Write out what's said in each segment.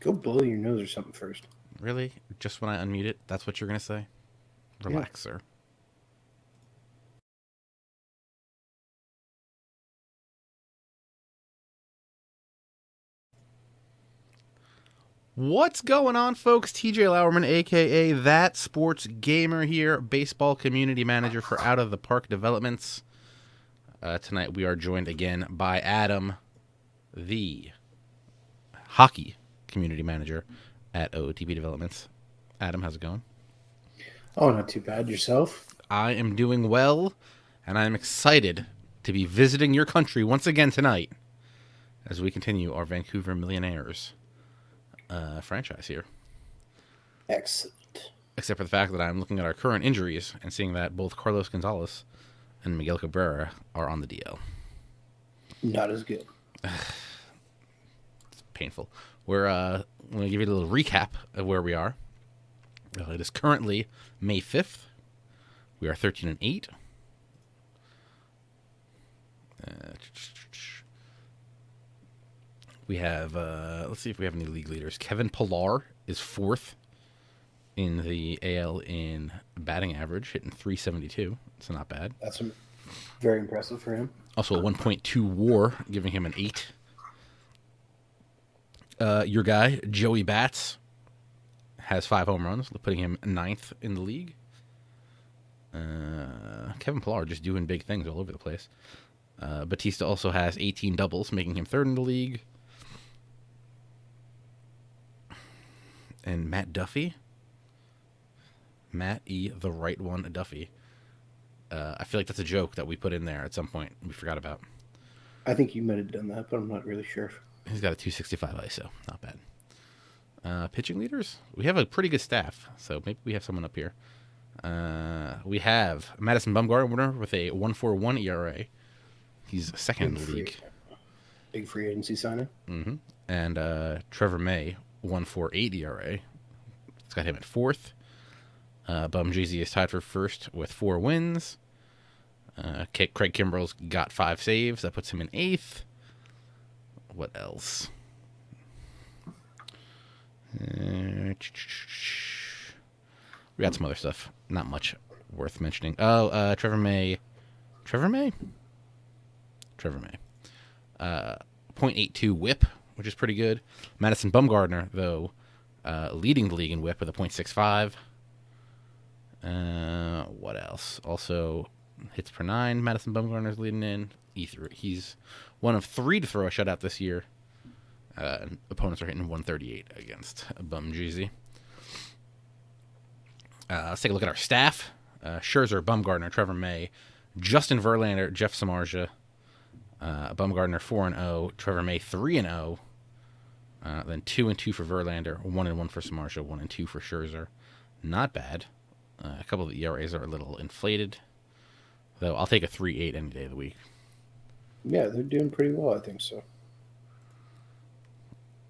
Go blow your nose or something first. Really? Just when I unmute it, that's what you're going to say? Relax, sir. What's going on, folks? TJ Lauerman, a.k.a. That Sports Gamer here, baseball community manager for Out of the Park Developments. Tonight we are joined again by Adam, the hockey community manager at OOTP Developments. Adam, how's it going? Oh, not too bad. Yourself? I am doing well, and I am excited to be visiting your country once again tonight as we continue our Vancouver Millionaires franchise here. Excellent. Except for the fact that I'm looking at our current injuries and seeing that both Carlos Gonzalez and Miguel Cabrera are on the DL. Not as good. It's painful. We're going to give you a little recap of where we are. It is currently May 5th. We are 13-8. We have, let's see if we have any league leaders. Kevin Pillar is 4th in the AL in batting average, hitting .372. It's not bad. That's very impressive for him. Also a 1.2 WAR, giving him an 8. Your guy, Joey Bats, has 5 home runs, putting him 9th in the league. Kevin Pillar just doing big things all over the place. Batista also has 18 doubles, making him 3rd in the league. And Matt Duffy. Matt E. the right one, Duffy. I feel like that's a joke that we put in there at some point. We forgot about. I think you might have done that, but I'm not really sure. He's got a 265 ISO. Not bad. Pitching leaders? We have a pretty good staff, so maybe we have someone up here. We have Madison Bumgarner with a 1.41 ERA. He's 2nd in the league. Big free agency signing. Mm-hmm. And Trevor May, 1.48 ERA. It's got him at 4th. Bum Jeezy is tied for 1st with 4 wins. Craig Kimbrell's got 5 saves. That puts him in 8th. What else? We got some other stuff. Not much worth mentioning. Oh, Trevor May. 0.82 whip, which is pretty good. Madison Bumgarner, though, leading the league in whip with a 0.65. What else? Also, hits per 9. Madison Bumgarner's leading in. He's one of 3 to throw a shutout this year. Opponents are hitting 138 against Bum Jeezy. Let's take a look at our staff. Scherzer, Bumgarner, Trevor May, Justin Verlander, Jeff Samardzija. Bumgarner 4-0, Trevor May 3-0. Then 2-2 for Verlander, 1-1 for Samardzija, 1-2 for Scherzer. Not bad. A couple of the ERAs are a little inflated, though I'll take a 3.8 any day of the week. Yeah, they're doing pretty well, I think so.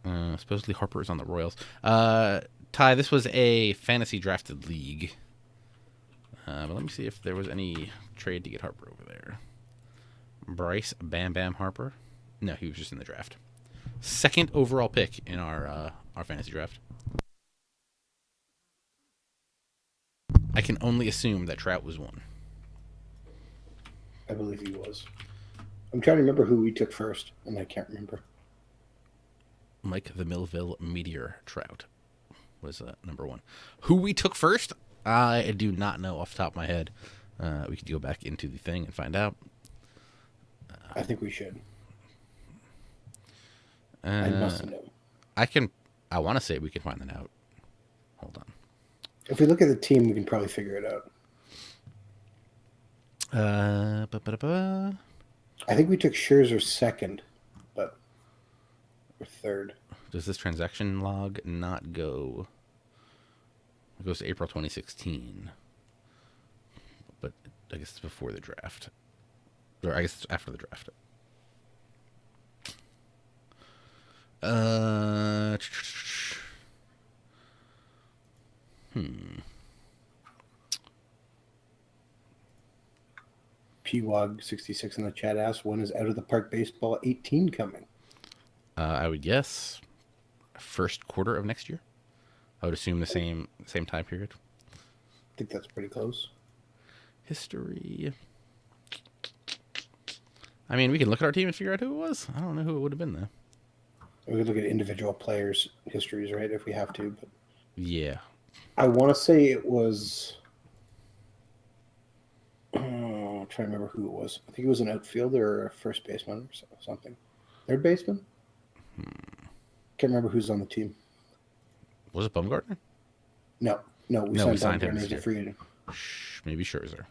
Supposedly Harper is on the Royals. Ty, this was a fantasy drafted league. But let me see if there was any trade to get Harper over there. Bryce Bam Bam Harper. No, he was just in the draft. 2nd overall pick in our fantasy draft. I can only assume that Trout was 1. I believe he was. I'm trying to remember who we took first, and I can't remember. Mike the Millville Meteor Trout was number 1. Who we took first, I do not know off the top of my head. We could go back into the thing and find out. I think we should. I must know. I want to say we can find that out. Hold on. If we look at the team, we can probably figure it out. I think we took Scherzer 2nd, but or 3rd. Does this transaction log not go? It goes to April 2016. But I guess it's before the draft. Or I guess it's after the draft. PWOG 66 in the chat asks, when is Out of the Park Baseball 18 coming? I would guess first quarter of next year. I would assume the same time period. I think that's pretty close. History. I mean, we can look at our team and figure out who it was. I don't know who it would have been, though. We could look at individual players' histories, right, if we have to. But Yeah. I want to say it was... I'm trying to remember who it was. I think it was an outfielder or a first baseman or something. Third baseman? Can't remember who's on the team. Was it Bumgarner? No, we signed him as a free agent. Maybe Scherzer.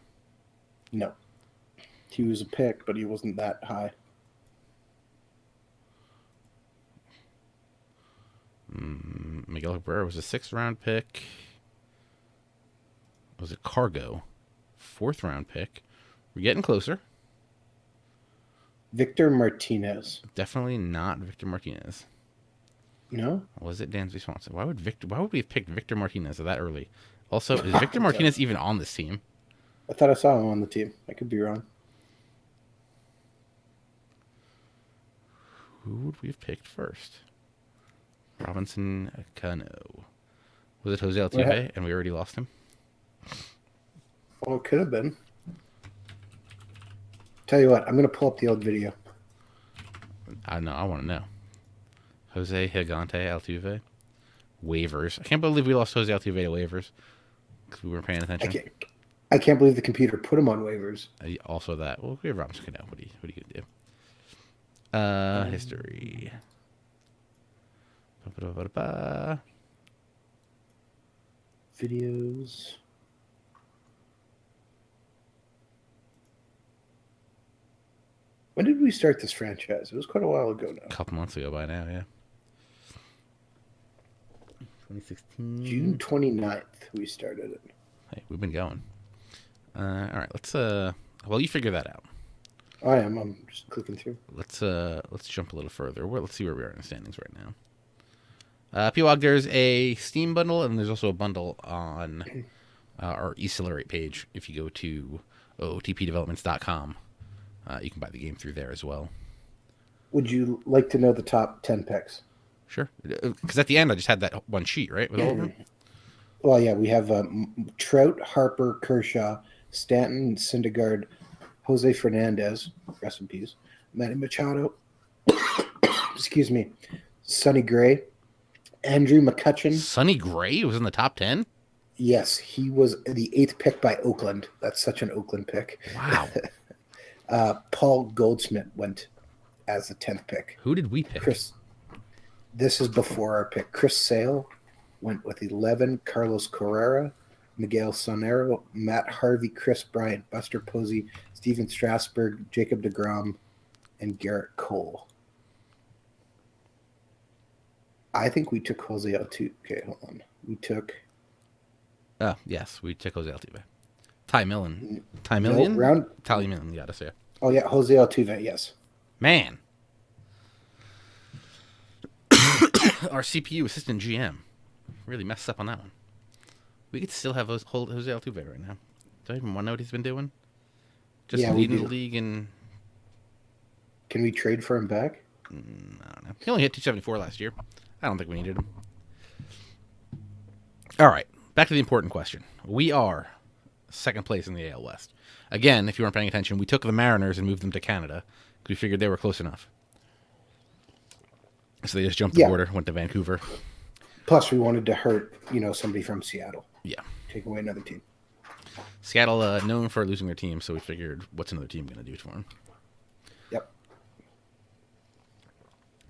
No. He was a pick, but he wasn't that high. Miguel Cabrera was a 6th-round pick. Was it Cargo? 4th-round pick. We're getting closer. Victor Martinez. Definitely not Victor Martinez. No? Was it Dansby Swanson? Why would we have picked Victor Martinez that early? Also, is Victor Martinez even on this team? I thought I saw him on the team. I could be wrong. Who would we have picked first? Robinson Cano. Was it Jose Altuve and we already lost him? Well, it could have been. Tell you what, I'm going to pull up the old video. I know. I want to know. Jose Gigante Altuve. Waivers. I can't believe we lost Jose Altuve to waivers because we weren't paying attention. I can't believe the computer put him on waivers. Also that. Well, we have Robinson Cano. What are you going to do? History. Videos. When did we start this franchise? It was quite a while ago now. A couple months ago by now, yeah. 2016. June 29th, we started it. Hey, we've been going. All right, let's well, you figure that out. I am. I'm just clicking through. Let's jump a little further. Let's see where we are in the standings right now. PWOG, there's a Steam bundle, and there's also a bundle on our eCelerate page. If you go to OOTPdevelopments.com, you can buy the game through there as well. Would you like to know the top 10 picks? Sure. Because at the end, I just had that one sheet, right? With all of them? Well, yeah, we have Trout, Harper, Kershaw, Stanton, Syndergaard, Jose Fernandez, rest in peace, Manny Machado, excuse me, Sonny Gray, Andrew McCutchen. Sonny Gray was in the top 10? Yes, he was the 8th pick by Oakland. That's such an Oakland pick. Wow. Paul Goldschmidt went as the 10th pick. Who did we pick? This is before our pick. Chris Sale went with 11. Carlos Carrera, Miguel Sonero, Matt Harvey, Chris Bryant, Buster Posey, Steven Strasburg, Jacob deGrom, and Garrett Cole. I think we took Jose Altuve. Okay, hold on. We took... yes, we took Jose Altuve. Ty Millen. Ty No, Millen? Ty Millen, you gotta say. Oh, yeah, Jose Altuve, yes. Man. Our CPU assistant GM really messed up on that one. We could still have Jose Altuve right now. Do I even want to know what he's been doing? Just leading the league and... Can we trade for him back? I don't know. He only hit 274 last year. I don't think we needed him. All right. Back to the important question. We are second place in the AL West. Again, if you weren't paying attention, we took the Mariners and moved them to Canada because we figured they were close enough. So they just jumped the border, went to Vancouver. Plus, we wanted to hurt, somebody from Seattle. Yeah. Take away another team. Seattle, known for losing their team, so we figured, what's another team going to do for them? Yep.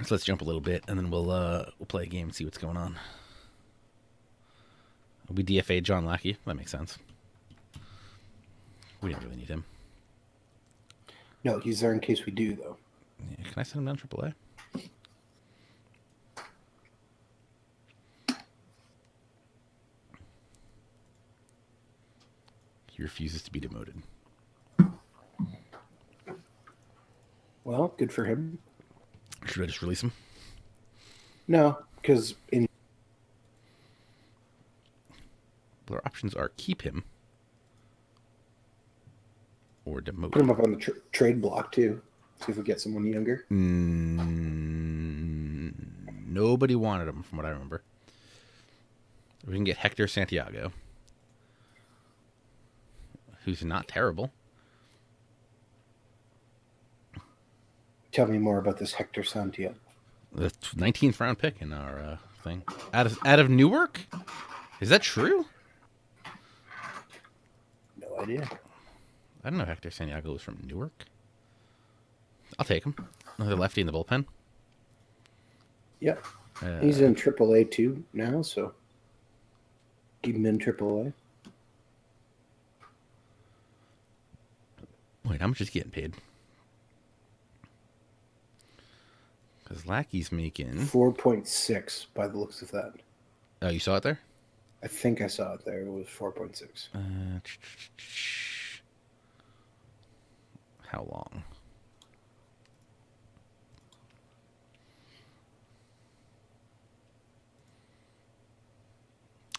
So let's jump a little bit, and then we'll play a game and see what's going on. We DFA'd John Lackey. That makes sense. We didn't really need him. No, he's there in case we do, though. Yeah, can I send him down AAA? He refuses to be demoted. Well, good for him. Should I just release him? No, because Our options are keep him or demote. Put him up on the trade block, too. See if we get someone younger. Nobody wanted him, from what I remember. We can get Hector Santiago, who's not terrible. Tell me more about this Hector Santiago. The 19th round pick in our thing. Out of Newark? Is that true? No idea. I don't know Hector Santiago was from Newark. I'll take him. Another lefty in the bullpen. Yep. He's in AAA too now, so keep him in AAA. Wait, how much is he getting paid? Because Lackey's making 4.6 by the looks of that. Oh, you saw it there? I think I saw it there. It was 4.6. How long?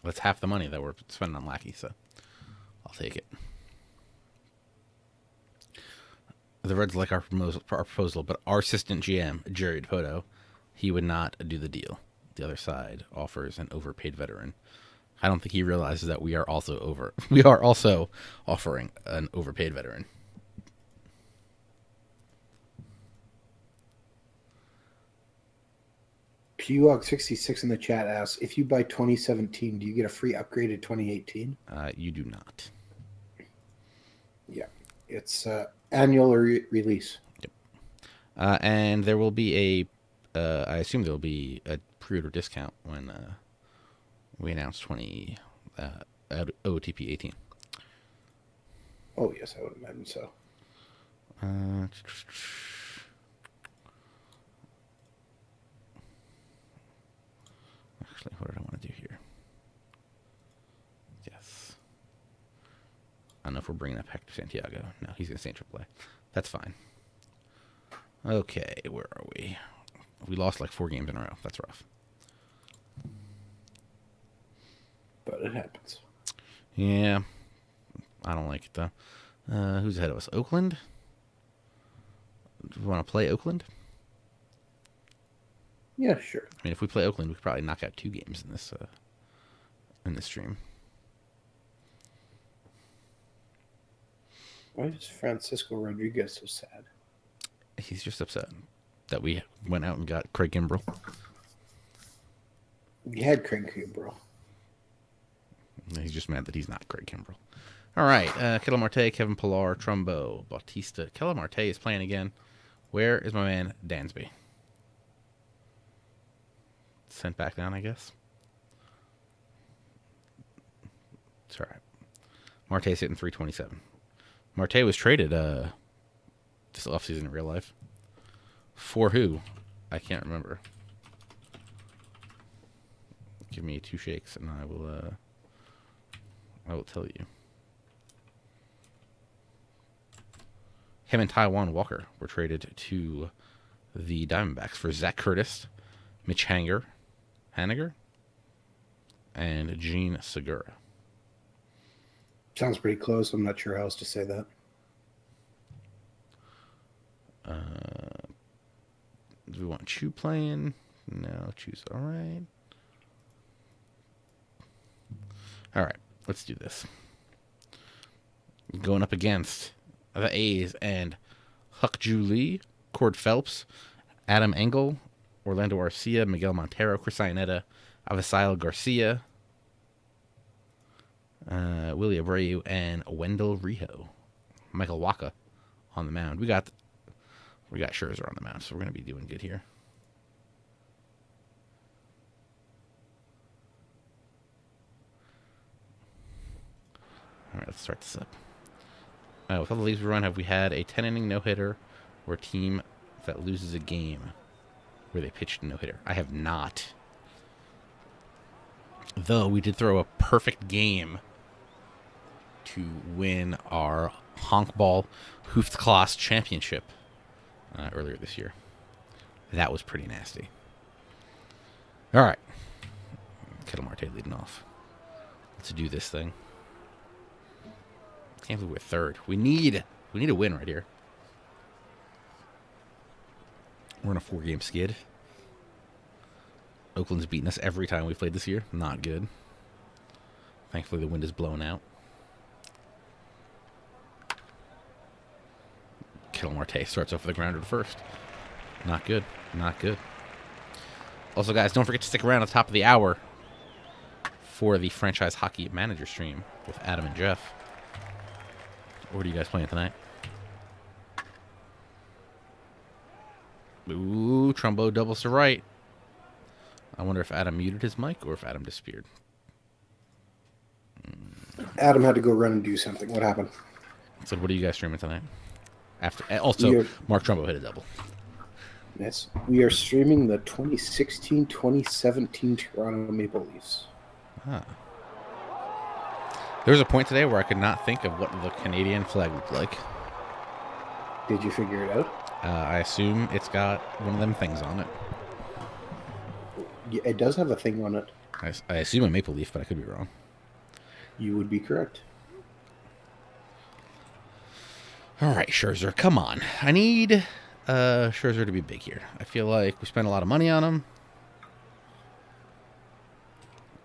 That's half the money that we're spending on Lackey, so I'll take it. The Reds like our proposal, but our assistant GM, Jerry Dipoto, he would not do the deal. The other side offers an overpaid veteran. I don't think he realizes that we are also offering an overpaid veteran. Pewog66 in the chat asks, if you buy 2017, do you get a free upgrade to 2018? You do not. Yeah. It's annual release. Yep. And there will be I assume there will be a pre-order discount when we announce OOTP 18. Oh, yes, I would imagine so. Actually, what did I want to do here? Yes. I don't know if we're bringing up Hector Santiago. No, he's going to stay in AAA. That's fine. Okay, where are we? We lost like 4 games in a row. That's rough. But it happens. Yeah. I don't like it, though. Who's ahead of us? Oakland? Do we want to play Oakland? Yeah, sure. I mean, if we play Oakland, we could probably knock out 2 games in this stream. Why is Francisco Rodriguez so sad? He's just upset that we went out and got Craig Kimbrell. We had Craig Kimbrell. He's just mad that he's not Craig Kimbrell. All right, Ketel Marte, Kevin Pillar, Trumbo, Bautista. Ketel Marte is playing again. Where is my man Dansby? Sent back down, I guess. It's all right. Marte's hitting 327. Marte was traded this offseason in real life. For who? I can't remember. Give me 2 shakes and I will tell you. Him and Taiwan Walker were traded to the Diamondbacks for Zach Curtis, Mitch Haniger, and Gene Segura. Sounds pretty close. I'm not sure how else to say that. Do we want Chu playing? No, Chu's all right. All right, let's do this. Going up against the A's and Huck Ju Lee, Cord Phelps, Adam Engel, Orlando Arcia, Miguel Montero, Chris Iannetta, Avisail Garcia, Willie Abreu, and Wendell Rijo. Michael Wacha on the mound. We got Scherzer on the mound, so we're going to be doing good here. All right, let's start this up. With all the leagues we run, have we had a 10-inning no-hitter or a team that loses a game where they pitched a no-hitter? I have not. Though we did throw a perfect game to win our Honkball Hoofdklasse championship earlier this year. That was pretty nasty. All right. Ketel Marte leading off. Let's do this thing. Can't believe we're third. We need a win right here. We're on a 4-game skid. Oakland's beaten us every time we've played this year. Not good. Thankfully, the wind is blown out. Kettle Marte starts off with a grounder to first. Not good. Not good. Also, guys, don't forget to stick around at the top of the hour for the Franchise Hockey Manager stream with Adam and Jeff. What are you guys playing tonight? Ooh, Trumbo doubles to right. I wonder if Adam muted his mic or if Adam disappeared. Adam had to go run and do something. What happened? So what are you guys streaming tonight? Also, Mark Trumbo hit a double. Yes. We are streaming the 2016-2017 Toronto Maple Leafs. Ah. There was a point today where I could not think of what the Canadian flag looked like. Did you figure it out? I assume it's got one of them things on it. Yeah, it does have a thing on it. I assume a maple leaf, but I could be wrong. You would be correct. All right, Scherzer, come on. I need Scherzer to be big here. I feel like we spent a lot of money on him.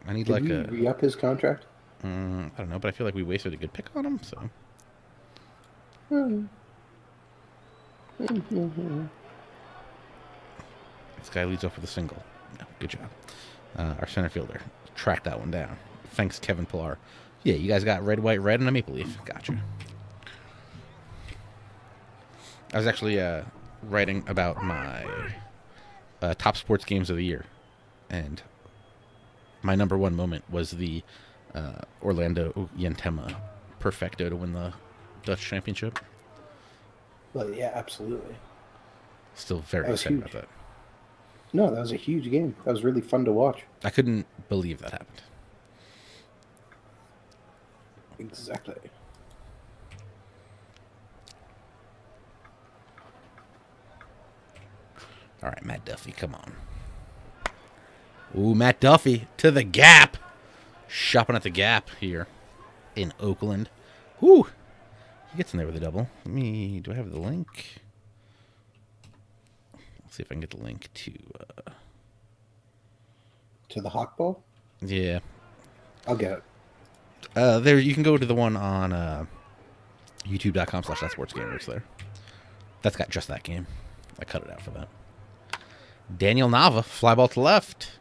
I need Did we re-up his contract? I don't know, but I feel like we wasted a good pick on him, so. This guy leads off with a single. No, good job. Our center fielder tracked that one down. Thanks, Kevin Pillar. Yeah, you guys got red, white, red, and a maple leaf. Gotcha. I was actually writing about my top sports games of the year, and my number one moment was the Orlando Yantema perfecto to win the Dutch championship. Well, yeah, absolutely. Still very excited about that. No, that was a huge game. That was really fun to watch. I couldn't believe that happened. Exactly. All right, Matt Duffy, come on. Ooh, Matt Duffy to the gap. Shopping at the gap here in Oakland. Whoo! He gets in there with a double. Do I have the link? Let's see if I can get the link to the Hawk Ball? Yeah. I'll get it. There, you can go to the one on youtube.com/thatsportsgamer. It's there. That's got just that game. I cut it out for that. Daniel Nava, fly ball to left.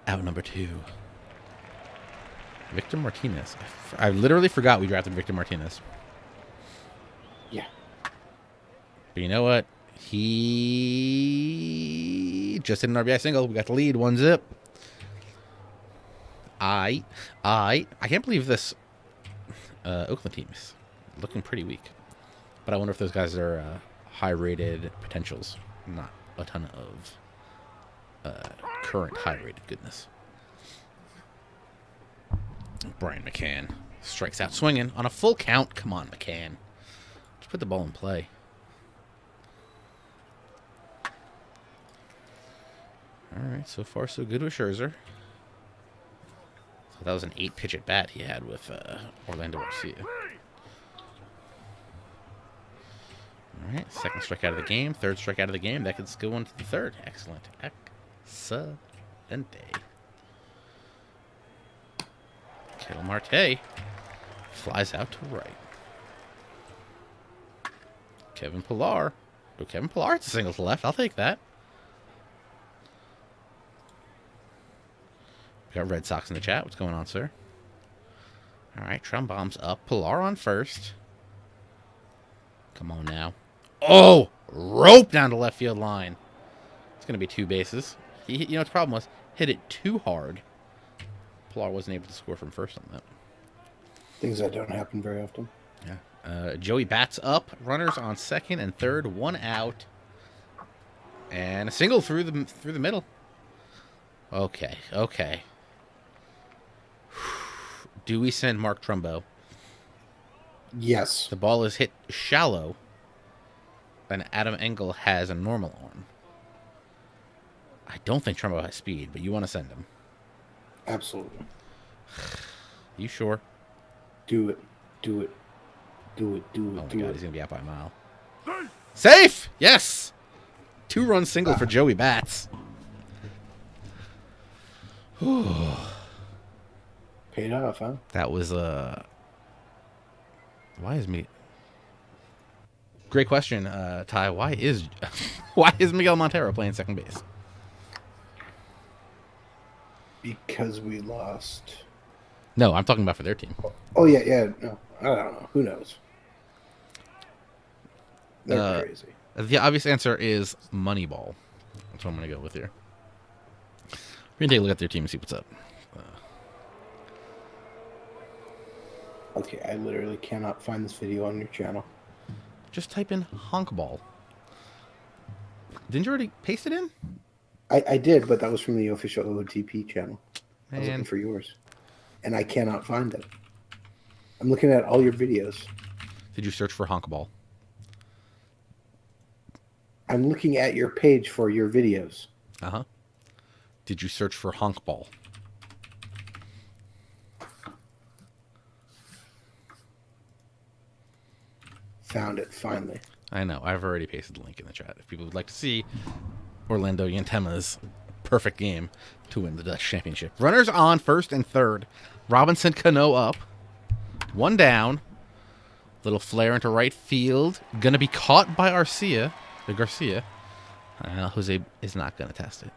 Out number 2. Victor Martinez. I literally forgot we drafted Victor Martinez. Yeah. But you know what? He just hit an RBI single. We got the lead. 1-0. I can't believe this Oakland team is looking pretty weak. But I wonder if those guys are high-rated potentials. Not a ton of current high-rated goodness. Brian McCann strikes out swinging on a full count. Come on, McCann. Just put the ball in play. All right, so far so good with Scherzer. So that was an 8-pitch at bat he had with Orlando Garcia. All right, second strikeout of the game, third strikeout of the game. That could go into the third. Excellent. Excelente. Kettle Marte flies out to right. Kevin Pillar. Oh, Kevin Pillar, it's a single to left. I'll take that. We got Red Sox in the chat. What's going on, sir? All right, Trumbomb's up. Pillar on first. Come on now. Oh, rope down to left field line. It's going to be 2 bases. You know what the problem was? Hit it too hard. Pillar wasn't able to score from first on that. Things that don't happen very often. Yeah. Joey bats up. Runners on second and third. 1 out. And a single through the middle. Okay. Do we send Mark Trumbo? Yes. The ball is hit shallow. And Adam Engel has a normal arm. I don't think Trumbo has speed, but you want to send him. Absolutely. You sure? Do it. Oh my God, he's going to be out by a mile. Safe! Yes! 2-run single for Joey Bats. Paid off, huh? That was why is me? Great question, Ty. Why is why is Miguel Montero playing second base? Because we lost. No, I'm talking about for their team. Oh yeah. No, I don't know. Who knows? They're crazy. The obvious answer is Moneyball. That's what I'm going to go with here. We're going to take a look at their team and see what's up. Okay, I literally cannot find this video on your channel. Just type in Honkball. Didn't you already paste it in? I did, but that was from the official OOTP channel. I was looking Man. for yours. And I cannot find it. I'm looking at all your videos. Did you search for Honkball? I'm looking at your page for your videos. Uh-huh. Did you search for Honkball? Found it, finally. I know. I've already pasted the link in the chat. If people would like to see Orlando Yantema's perfect game to win the Dutch Championship. Runners on first and third. Robinson Cano up. One down. Little flare into right field. Gonna be caught by Garcia. Jose is not gonna test it.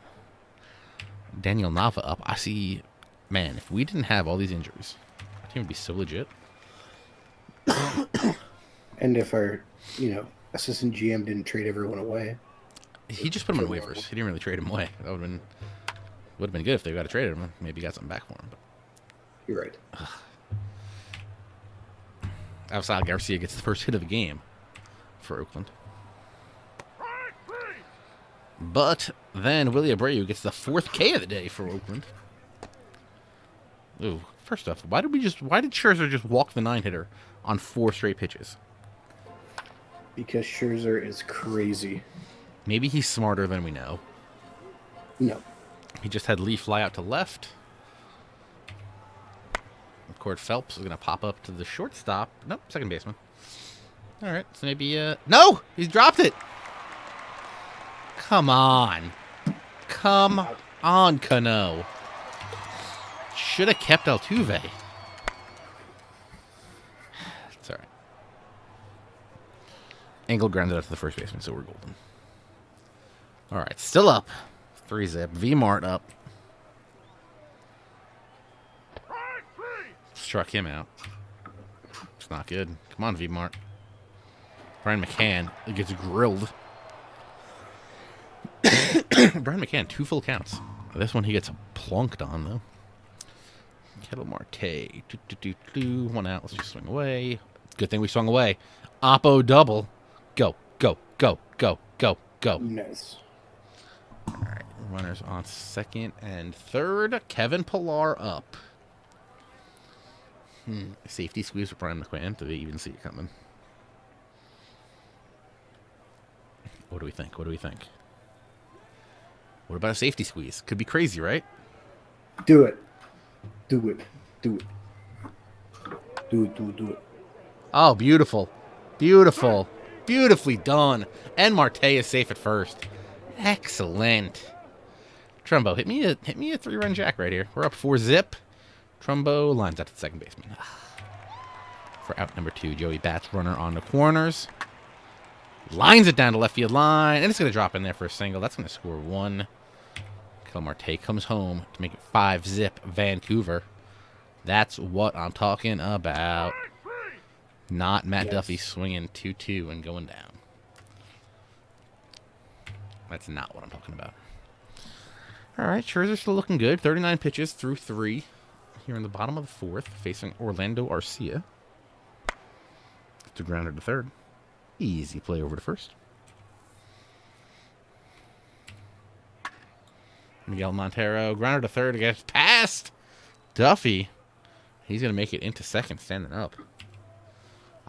Daniel Nava up. I see. Man, if we didn't have all these injuries, our team would be so legit. And if our, assistant GM didn't trade everyone away. He just put him on waivers. He didn't really trade him away. That would have been good if they got to trade him. Maybe got something back for him. But You're right. Avisal Garcia gets the first hit of the game for Oakland. But then Willie Abreu gets the fourth K of the day for Oakland. Ooh, first off, why did Scherzer just walk the 9-hitter on 4 straight pitches? Because Scherzer is crazy. Maybe he's smarter than we know. No. He just had Lee fly out to left. Cord Phelps is going to pop up to the shortstop. Nope, second baseman. All right, so maybe... No! He's dropped it! Come on. Come on, Cano. Should have kept Altuve. It's all right. Engel grounded out to the first baseman, so we're golden. All right, still up. 3-zip. V-Mart up. Struck him out. It's not good. Come on, V-Mart. Brian McCann gets grilled. Brian McCann, 2 full counts. This one he gets plunked on, though. Kettle Marte. 1 out. Let's just swing away. Good thing we swung away. Oppo double. Go, go, go, go, go, go. Nice. All right. Runners on second and third. Kevin Pillar up. Safety squeeze for Brian McCann. Do they even see it coming? What do we think? What about a safety squeeze? Could be crazy, right? Do it. Do it. Oh, beautiful. Beautifully done. And Marte is safe at first. Excellent. Trumbo, hit me a 3-run jack right here. We're up 4-zip. Trumbo lines out to the second baseman. For out number 2, Joey Bats, runner on the corners. Lines it down to left field line. And it's going to drop in there for a single. That's going to score 1. Kel Marte comes home to make it 5-zip Vancouver. That's what I'm talking about. Not Matt Duffy swinging 2-2 and going down. That's not what I'm talking about. All right, Scherzer's still looking good. 39 pitches through 3 here in the bottom of the 4th, facing Orlando Arcia. To grounder to third. Easy play over to first. Miguel Montero, grounder to third, gets past Duffy. He's going to make it into second, standing up.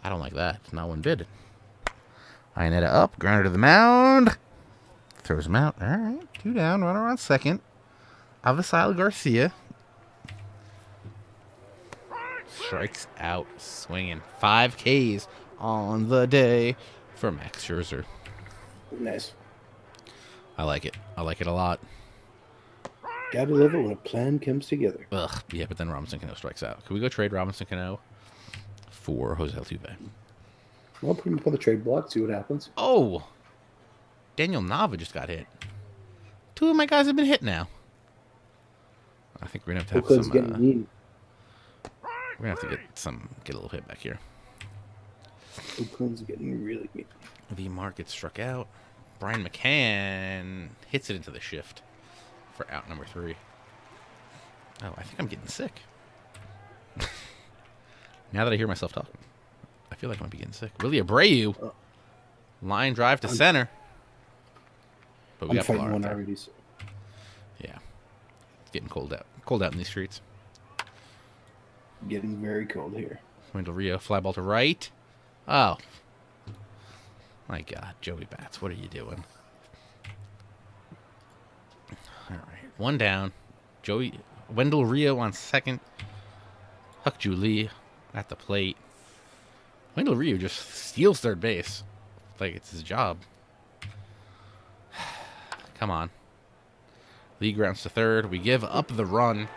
I don't like that. It's not one bid. Ionetta up, grounder to the mound. Throws him out. All right, 2 down, runner on second. Avisal Garcia strikes out, swinging. 5 Ks on the day for Max Scherzer. Nice. I like it. I like it a lot. Gotta love it when a plan comes together. Ugh, yeah, but then Robinson Cano strikes out. Can we go trade Robinson Cano for Jose Altuve? Well, put him up on the trade block, see what happens. Oh! Daniel Nava just got hit. Two of my guys have been hit now. I think we're gonna have to Oakland's have getting mean. we're gonna have to get a little hit back here. Oakland's getting really mean. V Mark gets struck out. Brian McCann hits it into the shift for out number 3. Oh, I think I'm getting sick. Now that I hear myself talking, I feel like I might be getting sick. Willie Abreu, line drive to center. But we I'm got fighting Pilar one out there. already. So. Yeah, it's getting cold out. Cold out in these streets. Getting very cold here. Wendell Rio, fly ball to right. Oh, my God, Joey Bats, what are you doing? All right, one down. Wendell Rio on second. Huck Julie at the plate. Wendell Rio just steals third base like it's his job. Come on. Lee grounds to third. We give up the run.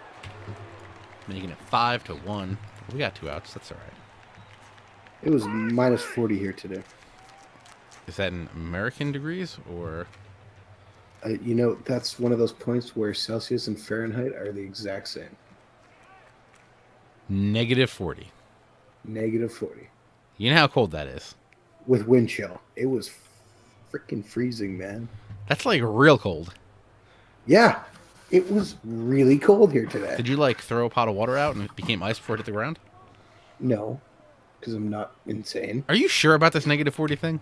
Making it 5-1. We got 2 outs. That's all right. It was minus 40 here today. Is that in American degrees or? That's one of those points where Celsius and Fahrenheit are the exact same. -40. Negative 40. You know how cold that is. With wind chill. It was freaking freezing, man. That's like real cold. Yeah. It was really cold here today. Did you like throw a pot of water out and it became ice before it hit the ground? No, because I'm not insane. Are you sure about this -40 thing?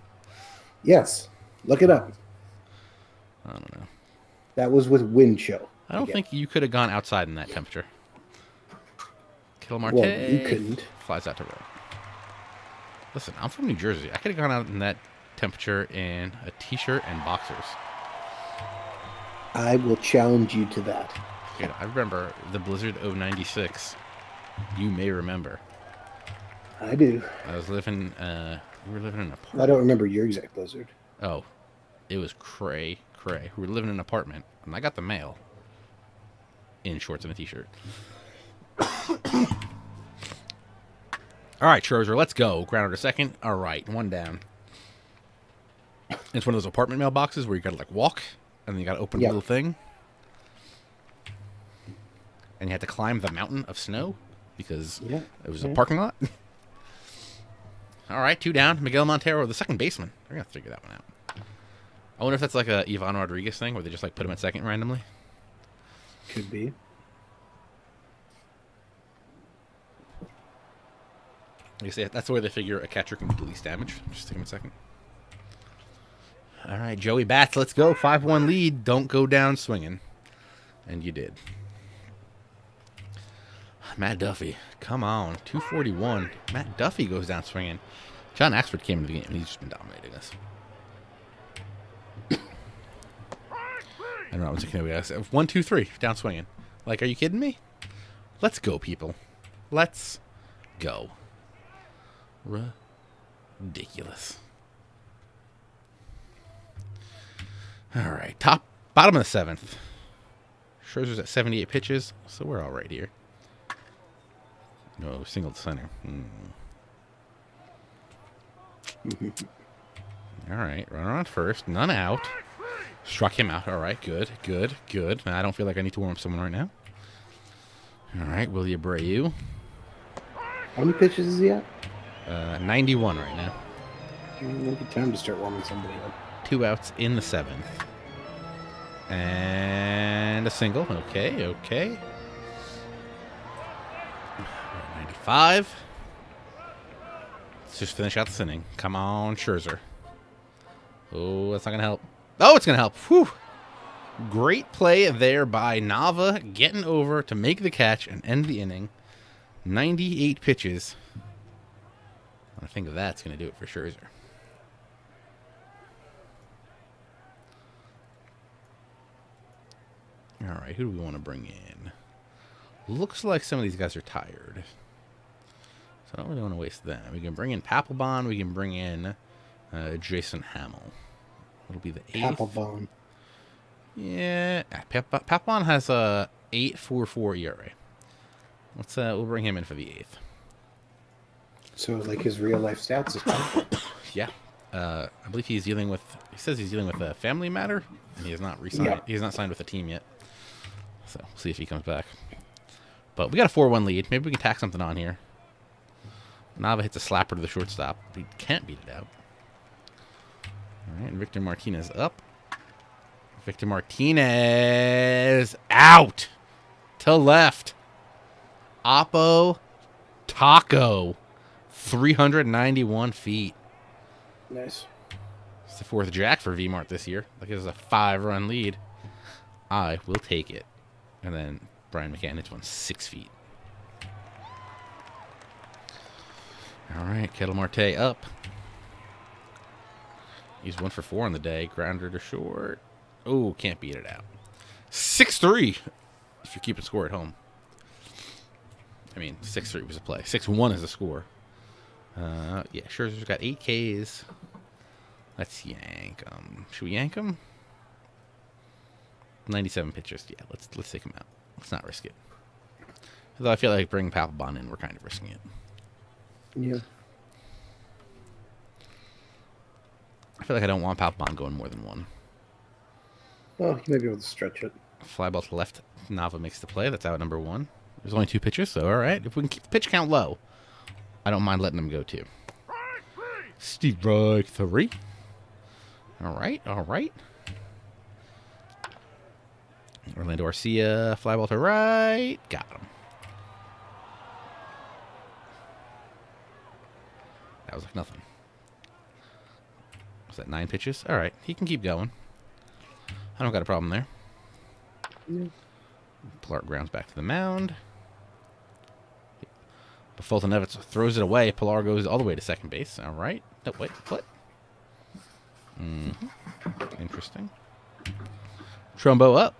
Yes. Look it up. I don't know. That was with wind chill. I don't think you could have gone outside in that temperature. Kill Marte. Well, you couldn't. Flies out to right. Listen, I'm from New Jersey. I could have gone out in that temperature in a t-shirt and boxers. I will challenge you to that. Dude, I remember the blizzard of '96. You may remember. I do. I was living. We were living in an apartment. I don't remember your exact blizzard. Oh, it was cray. We were living in an apartment, and I got the mail in shorts and a t-shirt. All right, Scherzer, let's go. Grounder to second. All right, one down. It's one of those apartment mailboxes where you got to like walk, and then you got to open a little thing, and you had to climb the mountain of snow because it was a parking lot. All right, 2 down. Miguel Montero, the second baseman. We're gonna have to figure that one out. I wonder if that's like a Ivan Rodriguez thing where they just like put him at second randomly. Could be. I guess that's the way they figure a catcher can do the least damage. Just take him a second. All right, Joey Bats, let's go. 5-1 lead. Don't go down swinging. And you did. Matt Duffy, come on. 241. Matt Duffy goes down swinging. John Axford came into the game, and he's just been dominating us. I don't know. We got 1, 2, 3 down swinging. Like, are you kidding me? Let's go, people. Let's go. Ridiculous. All right, bottom of the 7th. Scherzer's at 78 pitches, so we're all right here. No, single to center. All right, runner on first, none out. Struck him out. All right, good. I don't feel like I need to warm up someone right now. All right, Willie Abreu. How many pitches is he at? 91 right now. Maybe time to start warming somebody up. 2 outs in the 7th. And a single. Okay. 95. Let's just finish out this inning. Come on, Scherzer. Oh, that's not going to help. Oh, it's going to help. Whew. Great play there by Nava, getting over to make the catch and end the inning. 98 pitches. I think that's going to do it for Scherzer. All right, who do we want to bring in? Looks like some of these guys are tired. So I don't really want to waste them. We can bring in Papelbon. We can bring in Jason Hamill. It'll be the 8th. Papelbon. Yeah, Papon has a 8.44 ERA. We'll bring him in for the 8th. So like his real life stats is perfect. Yeah. I believe he's dealing with. He says he's dealing with a family matter, and he has not re-signed. Yeah. He has not signed with a team yet. So we'll see if he comes back. But we got a 4-1 lead. Maybe we can tack something on here. Nava hits a slapper to the shortstop. He can't beat it out. All right, and Victor Martinez up. Victor Martinez out to left. Oppo Taco, 391 feet. Nice. It's the 4th jack for VMart this year. Like it was a 5-run lead. I will take it. And then Brian McCann hits one 6 feet. All right, Kettle Marte up. He's 1 for 4 on the day. Grounder to short. Oh, can't beat it out. 6-3 if you're keeping score at home. I mean, 6-3 was a play. 6-1 is a score. Yeah, Scherzer's got 8 Ks. Let's yank him. Should we yank him? 97 pitches. Yeah, let's take him out. Let's not risk it. Although I feel like bringing Papelbon in, we're kind of risking it. Yeah. I feel like I don't want Papelbon going more than 1. Well, you may be able to stretch it. Fly ball to left. Nava makes the play. That's out number 1. There's only 2 pitches, so all right. If we can keep the pitch count low, I don't mind letting them go too. Strike 3. All right. Orlando Arcia, fly ball to right. Got him. That was like nothing. Was that 9 pitches? All right. He can keep going. I don't got a problem there. Yeah. Pilar grounds back to the mound. But Fulton Evans throws it away. Pilar goes all the way to second base. All right. No, wait, what? Interesting. Trumbo up.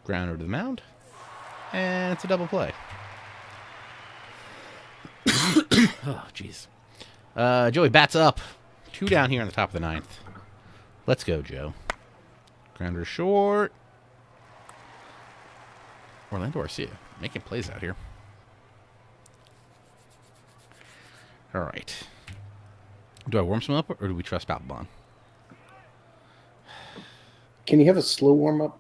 Grounder to the mound. And it's a double play. Oh, jeez. Joey bats up. 2 down here on the top of the 9th. Let's go, Joe. Grounder short. Orlando Arcia making plays out here. All right. Do I warm some up, or do we trust Papelbon? Can you have a slow warm up?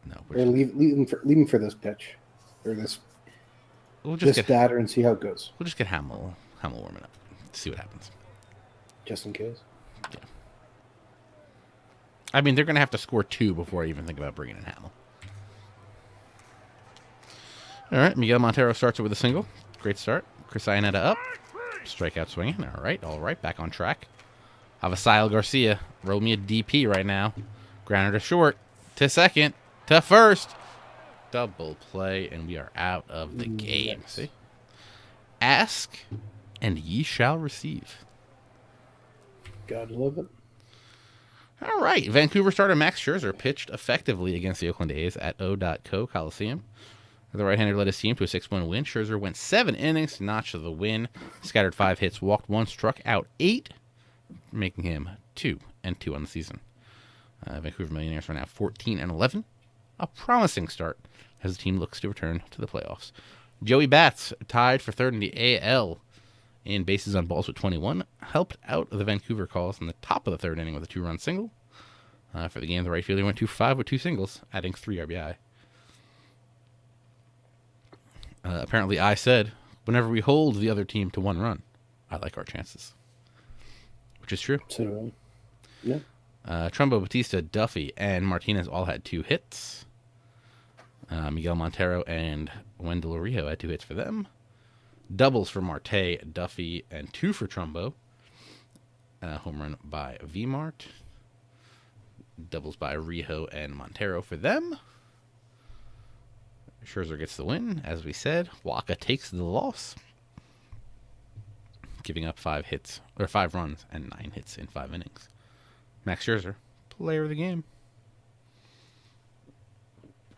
No. Or leave him for this pitch, or this batter, and see how it goes. We'll just get Hamill warming up. See what happens. Just in case. Yeah. I mean, they're going to have to score 2 before I even think about bringing in Hamill. All right, Miguel Montero starts it with a single. Great start. Chris Iannetta up. Strikeout swinging. All right. Back on track. Avasail Garcia. Roll me a DP right now. Grounder to short. To second. To first. Double play, and we are out of the game. Yes. See? Ask, and ye shall receive. Gotta love it. All right. Vancouver starter Max Scherzer pitched effectively against the Oakland A's at O.Co Coliseum. The right-hander led his team to a 6-1 win. Scherzer went 7 innings to notch the win. Scattered 5 hits, walked 1, struck out 8, making him 2-2 on the season. Vancouver Millionaires are now 14-11. A promising start as the team looks to return to the playoffs. Joey Bats, tied for 3rd in the AL in bases on balls with 21, helped out the Vancouver calls in the top of the 3rd inning with a 2-run single. For the game, the right fielder went 2-5 with 2 singles, adding 3 RBI. Apparently, I said, whenever we hold the other team to 1 run, I like our chances. Which is true. So do I. Yeah. Trumbo, Batista, Duffy, and Martinez all had 2 hits. Miguel Montero and Wendell Rio had 2 hits for them. Doubles for Marte, Duffy, and 2 for Trumbo. Home run by VMart. Doubles by Rio and Montero for them. Scherzer gets the win, as we said. Waka takes the loss, giving up 5 runs and 9 hits in 5 innings. Max Scherzer, player of the game.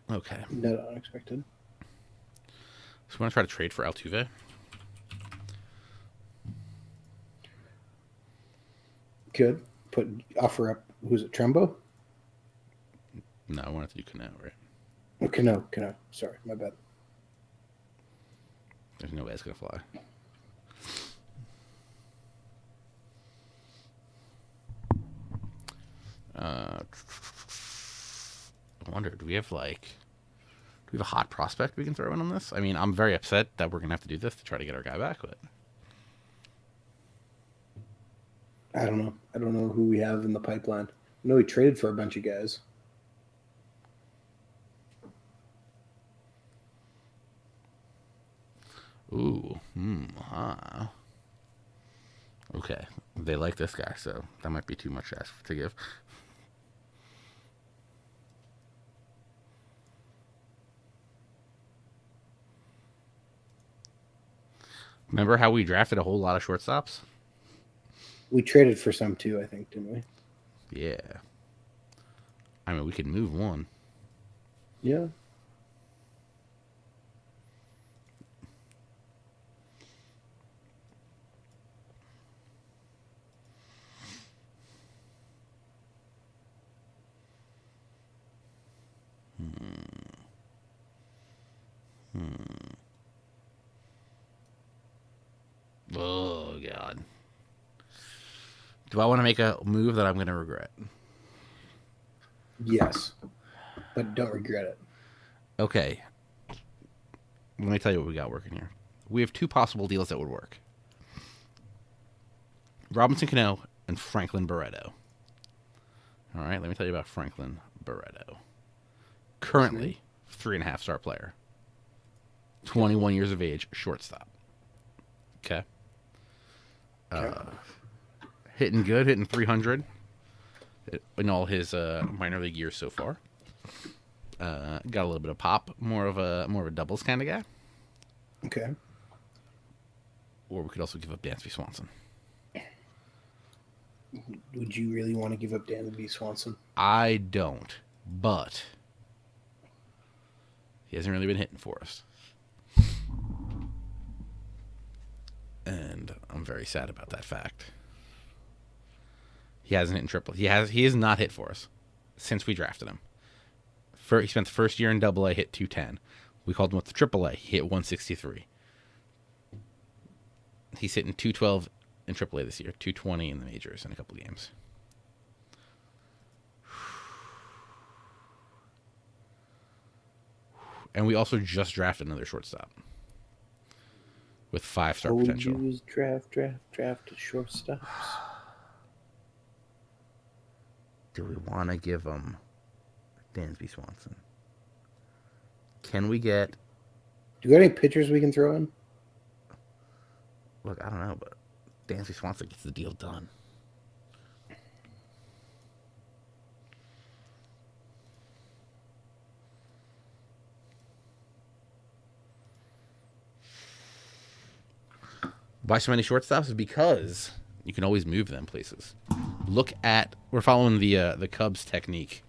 Okay. Not unexpected. So we want to try to trade for Altuve. Good. offer up, who's it, Trumbo? No, I wanted to do Cano, right? Oh, Cano. Sorry, my bad. There's no way it's going to fly. I wonder, do we have a hot prospect we can throw in on this? I mean, I'm very upset that we're going to have to do this to try to get our guy back, but I don't know. I don't know who we have in the pipeline. I know we traded for a bunch of guys. ooh, okay. They like this guy, so that might be too much to give. Remember how we drafted a whole lot of shortstops? We traded for some too, I think, didn't we? Yeah. I mean, we could move one. Yeah. Oh, God. Do I want to make a move that I'm going to regret? Yes. But don't regret it. Okay. Let me tell you what we got working here. We have two possible deals that would work. Robinson Cano and Franklin Barreto. All right, let me tell you about Franklin Barreto. Currently, 3.5-star player. 21 years of age, shortstop. Okay. Hitting good, hitting 300 in all his minor league years so far. Got a little bit of pop, more of a doubles kind of guy. Okay. Or we could also give up Dansby Swanson. Would you really want to give up Dansby Swanson? I don't, but he hasn't really been hitting for us. And I'm very sad about that fact. He hasn't hit in triple. He has not hit for us since we drafted him. He spent the first year in Double-A, hit 210. We called him up to Triple-A, he hit 163. He's hitting 212 in Triple-A this year, 220 in the majors in a couple games. And we also just drafted another shortstop with 5-star potential. Use draft shortstops. Do we want to give him Dansby Swanson? Can we get... Do you got any pitchers we can throw in? Look, I don't know, but Dansby Swanson gets the deal done. Why so many shortstops is because you can always move them places. We're following the Cubs technique.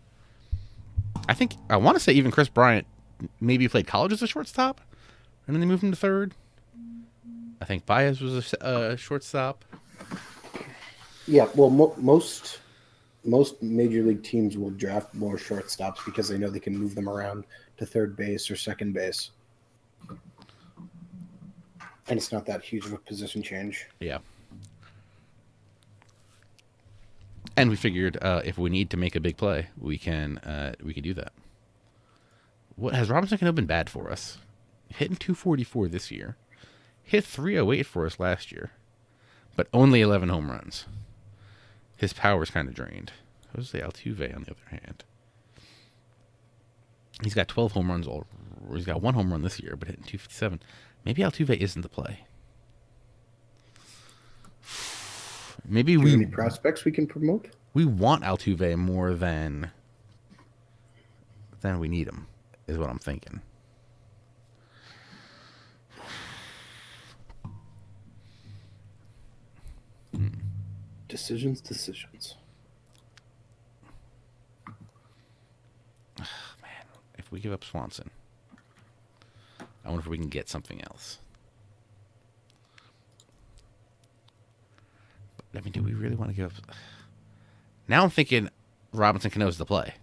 I want to say even Chris Bryant maybe played college as a shortstop, and then they moved him to third. I think Baez was a shortstop. Yeah, well, most major league teams will draft more shortstops because they know they can move them around to third base or second base. And it's not that huge of a position change. Yeah. And we figured if we need to make a big play, we can do that. What has Robinson Cano been bad for us? Hitting 244 this year. Hit 308 for us last year. But only 11 home runs. His power's kind of drained. Jose Altuve, on the other hand. He's got 12 home runs. He's got 1 home run this year, but hitting 257. Maybe Altuve isn't the play. Maybe any prospects we can promote? We want Altuve more than we need him, is what I'm thinking. Decisions. Man, if we give up Swanson, I wonder if we can get something else. I mean, do we really want to give up? Now I'm thinking Robinson Cano's the play,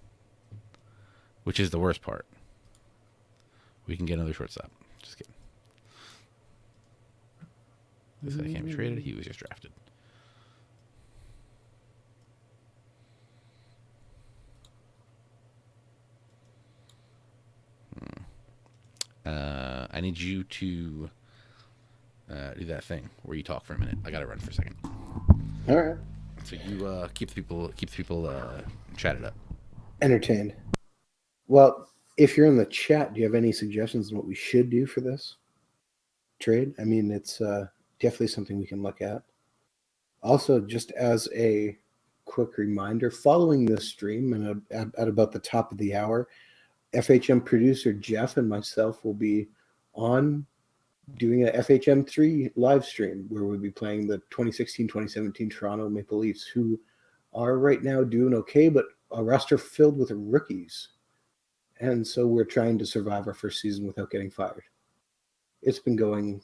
which is the worst part. We can get another shortstop. Just kidding. This guy can't be traded. He was just drafted. I need you to do that thing where you talk for a minute. I gotta run for a second. All right. So you keep the people chatted up. Entertained. Well, if you're in the chat, do you have any suggestions on what we should do for this trade? I mean, it's definitely something we can look at. Also, just as a quick reminder, following this stream and at about the top of the hour, FHM producer Jeff and myself will be on doing a FHM3 live stream where we'll be playing the 2016-2017 Toronto Maple Leafs, who are right now doing okay, but a roster filled with rookies. And so we're trying to survive our first season without getting fired. It's been going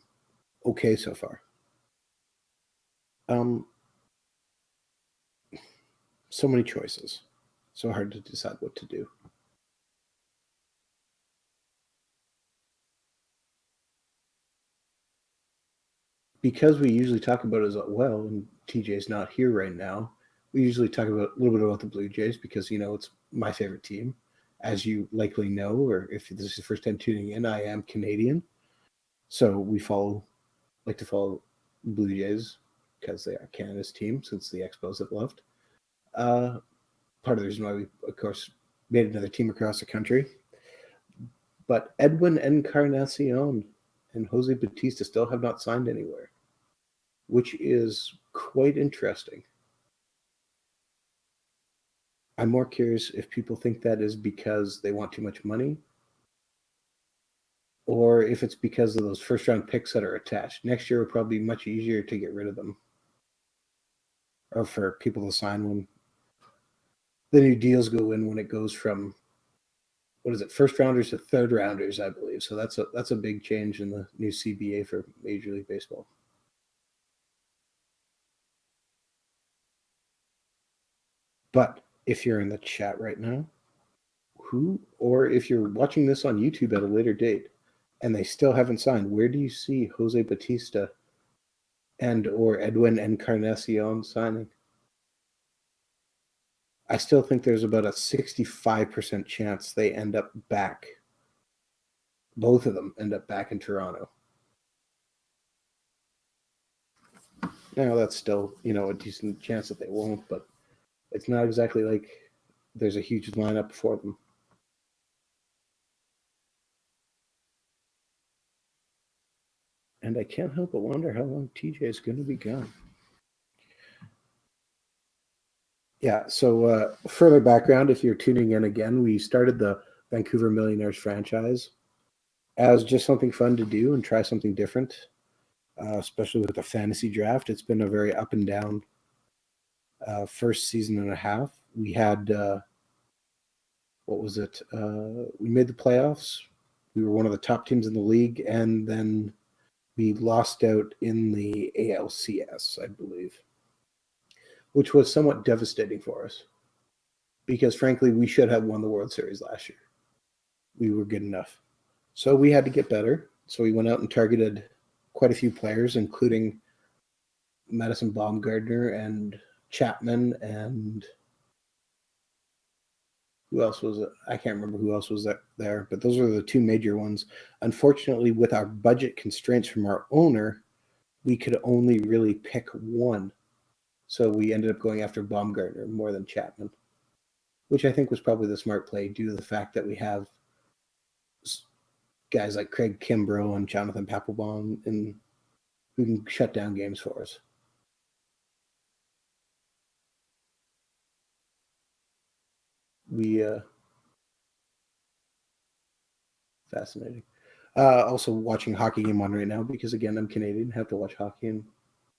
okay so far. So many choices. So hard to decide what to do. Because we usually talk about it as well, and TJ's not here right now, we usually talk about a little bit about the Blue Jays because, you know, it's my favorite team. As you likely know, or if this is the first time tuning in, I am Canadian. So we like to follow Blue Jays because they are Canada's team since the Expos have left. Part of the reason why we, of course, made another team across the country. But Edwin Encarnacion and Jose Bautista still have not signed anywhere, which is quite interesting. I'm more curious if people think that is because they want too much money or if it's because of those first-round picks that are attached. Next year will probably be much easier to get rid of them or for people to sign when the new deals go in when it goes from, what is it, first-rounders to third-rounders, I believe. So that's a big change in the new CBA for Major League Baseball. But if you're in the chat right now, or if you're watching this on YouTube at a later date and they still haven't signed, where do you see Jose Bautista and or Edwin Encarnacion signing? I still think there's about a 65% chance they end up back. Both of them end up back in Toronto. Now, that's still, you know, a decent chance that they won't, but it's not exactly like there's a huge lineup for them. And I can't help but wonder how long TJ is going to be gone. Yeah, so further background, if you're tuning in again, we started the Vancouver Millionaires franchise as just something fun to do and try something different, especially with the fantasy draft. It's been a very up and down first season and a half. We had, what was it? We made the playoffs. We were one of the top teams in the league, and then we lost out in the ALCS, I believe, which was somewhat devastating for us because, frankly, we should have won the World Series last year. We were good enough. So we had to get better. So we went out and targeted quite a few players, including Madison Baumgartner and Chapman and who else was it? I can't remember who else was there, but those are the two major ones. Unfortunately, with our budget constraints from our owner, we could only really pick one. So we ended up going after Baumgartner more than Chapman, which I think was probably the smart play due to the fact that we have guys like Craig Kimbrough and Jonathan Papelbon and who can shut down games for us. We fascinating. Also watching hockey game on right now because again I'm Canadian, have to watch hockey and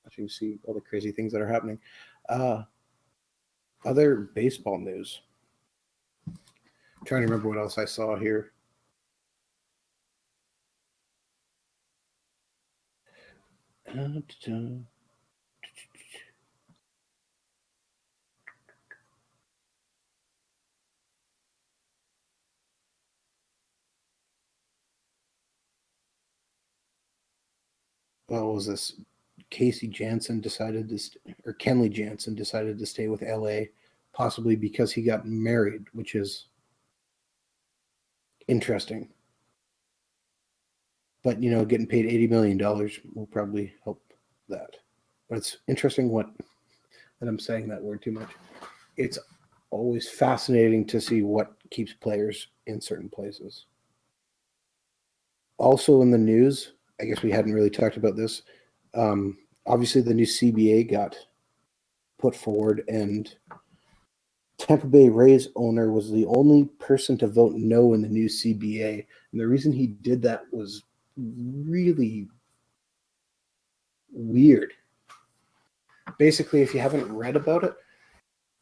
watching see all the crazy things that are happening. Other baseball news. I'm trying to remember what else I saw here. what was this? Casey Jansen decided to, or Kenley Jansen decided to stay with LA, possibly because he got married, which is interesting. But getting paid $80 million will probably help that. But it's interesting that I'm saying that word too much. It's always fascinating to see what keeps players in certain places. Also in the news, I guess we hadn't really talked about this. Obviously, the new CBA got put forward, and Tampa Bay Rays owner was the only person to vote no in the new CBA. And the reason he did that was really weird. Basically, if you haven't read about it,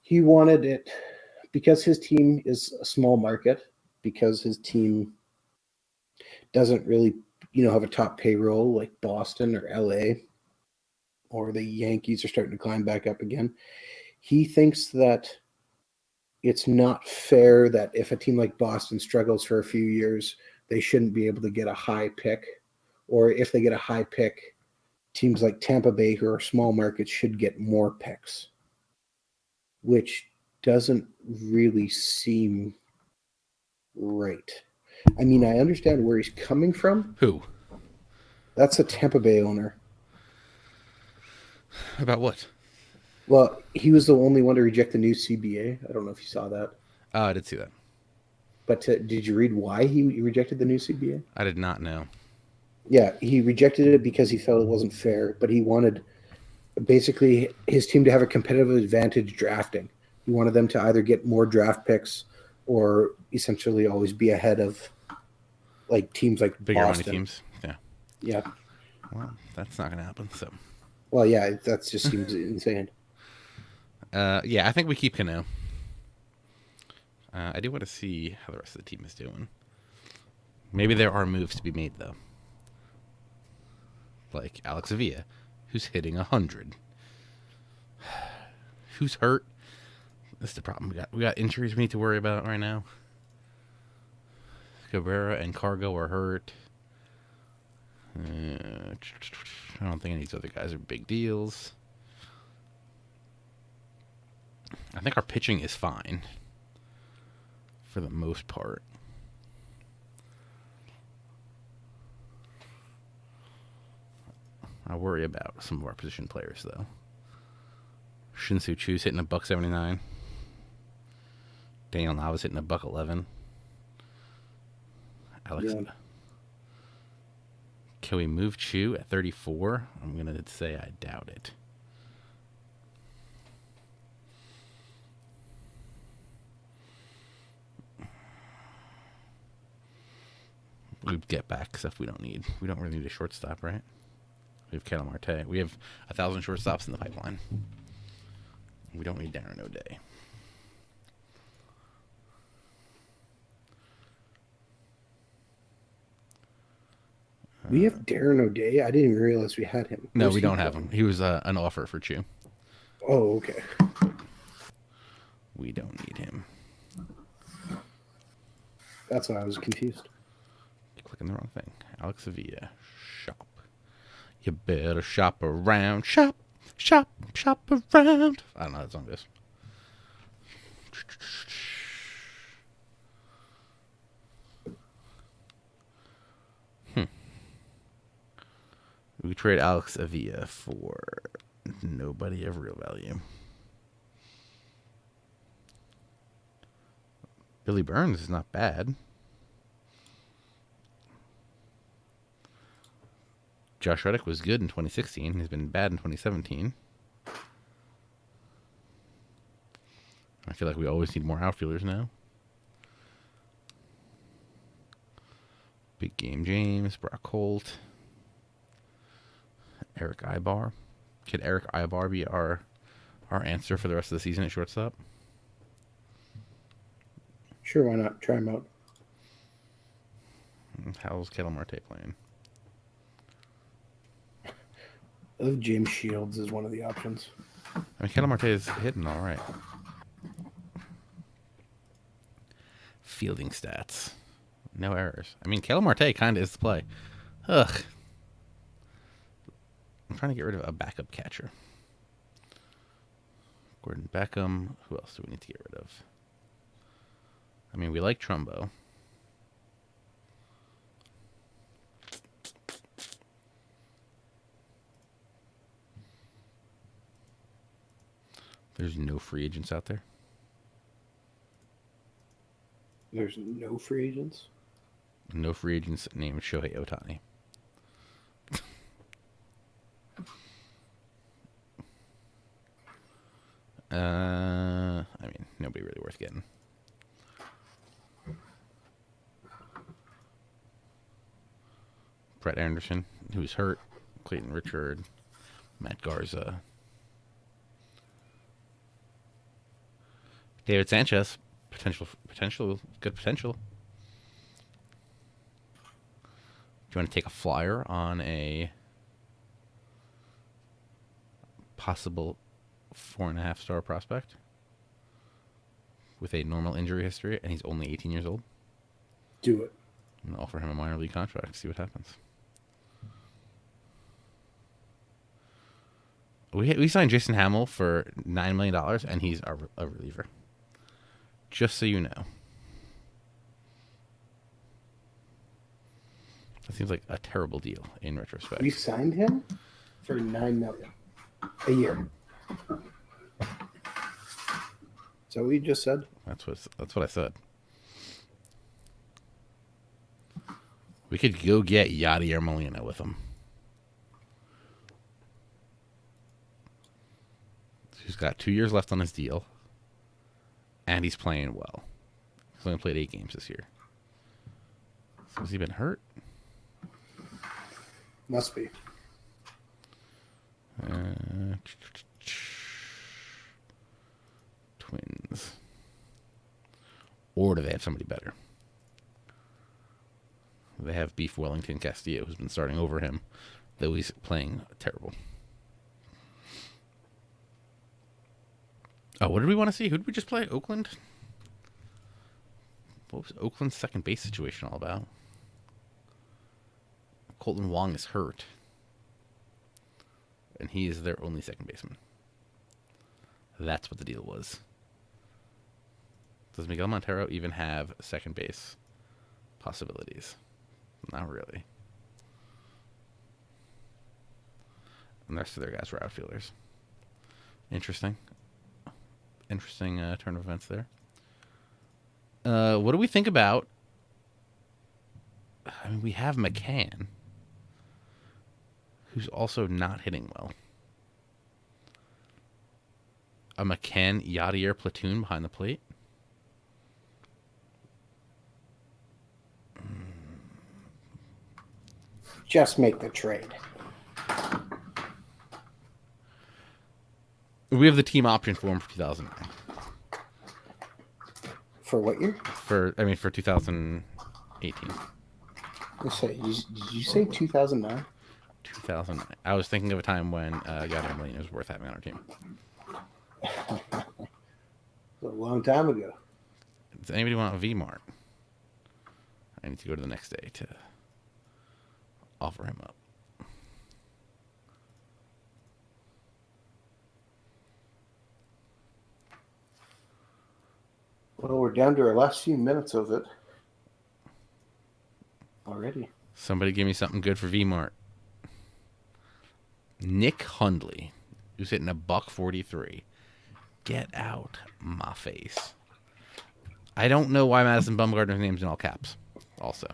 he wanted it because his team is a small market, because his team doesn't really, have a top payroll like Boston or LA, or the Yankees are starting to climb back up again. He thinks that it's not fair that if a team like Boston struggles for a few years, they shouldn't be able to get a high pick. Or if they get a high pick, teams like Tampa Bay, who are small markets, should get more picks, which doesn't really seem right. I mean, I understand where he's coming from. Who? That's a Tampa Bay owner. About what? Well, he was the only one to reject the new CBA. I don't know if you saw that. Oh, I did see that. But did you read why he rejected the new CBA? I did not know. Yeah, he rejected it because he felt it wasn't fair, but he wanted basically his team to have a competitive advantage drafting. He wanted them to either get more draft picks or essentially always be ahead of like teams like Bigger Boston. money teams. Yeah. Yeah. Well, that's not going to happen. So. Well, yeah, that just seems insane. Yeah, I think we keep Cano. I do want to see how the rest of the team is doing. Maybe there are moves to be made, though. Like Alex Avila, who's hitting 100. Who's hurt? That's the problem. We got injuries we need to worry about right now. Cabrera and Cargo are hurt. I don't think any of these other guys are big deals. I think our pitching is fine for the most part. I worry about some of our position players, though. Shin-Soo Chu's hitting $179. Daniel Nava's hitting $111. Alex, Yeah. Can we move Chu at 34? I'm gonna say I doubt it. We'd get back stuff we don't need. We don't really need a shortstop, right? We have Ketel Marte. We have 1,000 shortstops in the pipeline. We don't need Darren O'Day. We have Darren O'Day. I didn't even realize we had him. No, we don't have him. He was an offer for Chu. Oh, okay. We don't need him. That's why I was confused. You're clicking the wrong thing. Alex Avila. Shop. You better shop around. Shop, shop, shop around. I don't know how that song goes. We trade Alex Avila for nobody of real value. Billy Burns is not bad. Josh Reddick was good in 2016. He's been bad in 2017. I feel like we always need more outfielders now. Big Game James, Brock Holt, Eric Ibar. Could Eric Ibar be our answer for the rest of the season at shortstop? Sure, why not? Try him out. How's Ketel Marte playing? I think James Shields is one of the options. I mean, Ketel Marte is hitting all right. Fielding stats. No errors. I mean, Ketel Marte kind of is the play. Ugh. I'm trying to get rid of a backup catcher. Gordon Beckham. Who else do we need to get rid of? I mean, we like Trumbo. There's no free agents out there. There's no free agents? No free agents named Shohei Ohtani. I mean, nobody really worth getting. Brett Anderson, who's hurt. Clayton Richard. Matt Garza. David Sanchez. Good potential. Do you want to take a flyer on a possible 4.5-star prospect with a normal injury history, and he's only 18 years old? Do it. I'm gonna offer him a minor league contract. See what happens. We signed Jason Hamill for $9 million, and he's a reliever. Just so you know. That seems like a terrible deal in retrospect. We signed him for $9 million a year. Is that what you just said? That's what I said. We could go get Yadier Molina with him. He's got 2 years left on his deal, and he's playing well. He's only played 8 games this year. So has he been hurt? Must be. Twins. Or do they have somebody better? They have Beef Wellington Castillo, who's been starting over him, though he's playing terrible. Oh, what did we want to see? Who did we just play? Oakland? What was Oakland's second base situation all about? Colton Wong is hurt. And he is their only second baseman. That's what the deal was. Does Miguel Montero even have second base possibilities? Not really. And the rest of their guys were outfielders. Interesting turn of events there. What do we think about... I mean, we have McCann, who's also not hitting well. A McCann Yadier platoon behind the plate. Just make the trade. We have the team option for him for 2009. For what year? For 2018. Did you say 2009? 2009. I was thinking of a time when Yadier Molina was worth having on our team. A long time ago. Does anybody want a V-Mart? I need to go to the next day to offer him up. Well, we're down to our last few minutes of it already. Somebody give me something good for V-Mart. Nick Hundley, who's hitting a $143. Get out my face. I don't know why Madison Bumgarner's name's in all caps. Also,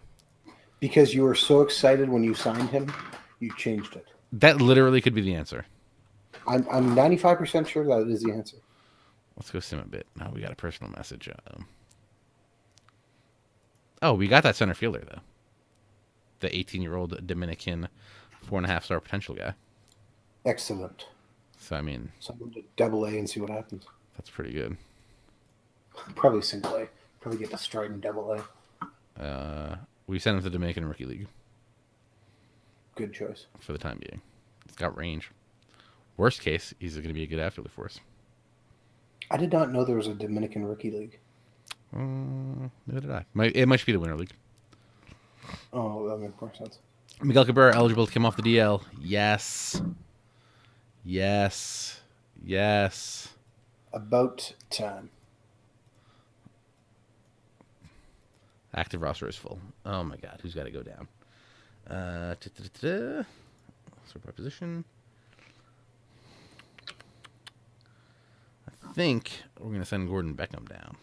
because you were so excited when you signed him, you changed it. That literally could be the answer. I'm 95% sure that is the answer. Let's go sim a bit. Now we got a personal message. Oh, we got that center fielder, though. The 18-year-old Dominican 4.5-star potential guy. Excellent. So, I mean... So I'm going to double A and see what happens. That's pretty good. Probably single A. Probably get destroyed in double A. We sent him to the Dominican Rookie League. Good choice. For the time being. He's got range. Worst case, he's going to be a good outfielder for us. I did not know there was a Dominican Rookie League. Neither did I. It might be the Winter League. Oh, that makes more sense. Miguel Cabrera eligible to come off the DL. Yes. Yes. Yes. About time. Active roster is full. Oh my god, who's got to go down? Sort by position. I think we're going to send Gordon Beckham down.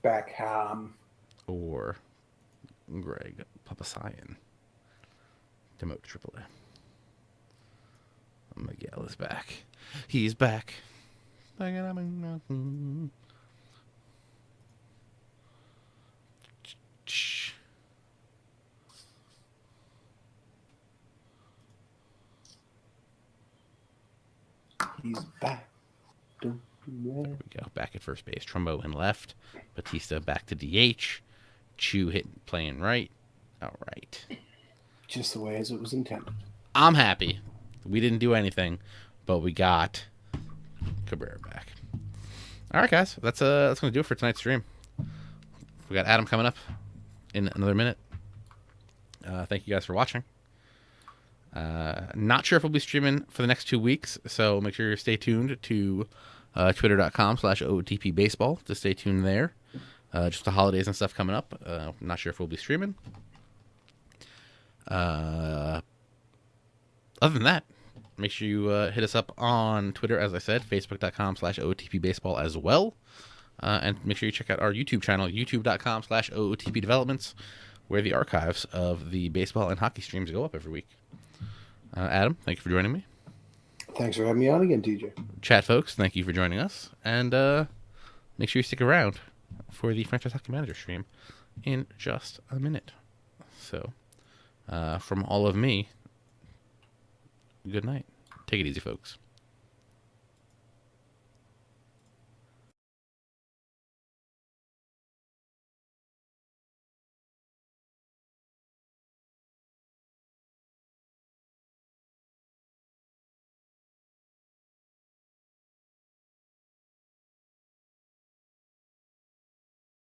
Beckham. Or Greg Papasayan. Demote to AAA. Miguel is back. He's back. He's back. There we go. Back at first base. Trumbo in left. Batista back to DH. Chu playing right. All right. Just the way as it was intended. I'm happy. We didn't do anything, but we got Cabrera back. All right, guys. That's going to do it for tonight's stream. We got Adam coming up in another minute. Thank you guys for watching. Not sure if we'll be streaming for the next 2 weeks, so make sure you stay tuned to twitter.com/OOTP baseball to stay tuned there. Just the holidays and stuff coming up. Not sure if we'll be streaming. Other than that, make sure you hit us up on Twitter, as I said, facebook.com/OOTP baseball as well. And make sure you check out our YouTube channel, youtube.com/OOTP developments, where the archives of the baseball and hockey streams go up every week. Adam, thank you for joining me. Thanks for having me on again, TJ. Chat folks, thank you for joining us. And make sure you stick around for the Franchise Hockey Manager stream in just a minute. So, from all of me, good night. Take it easy, folks.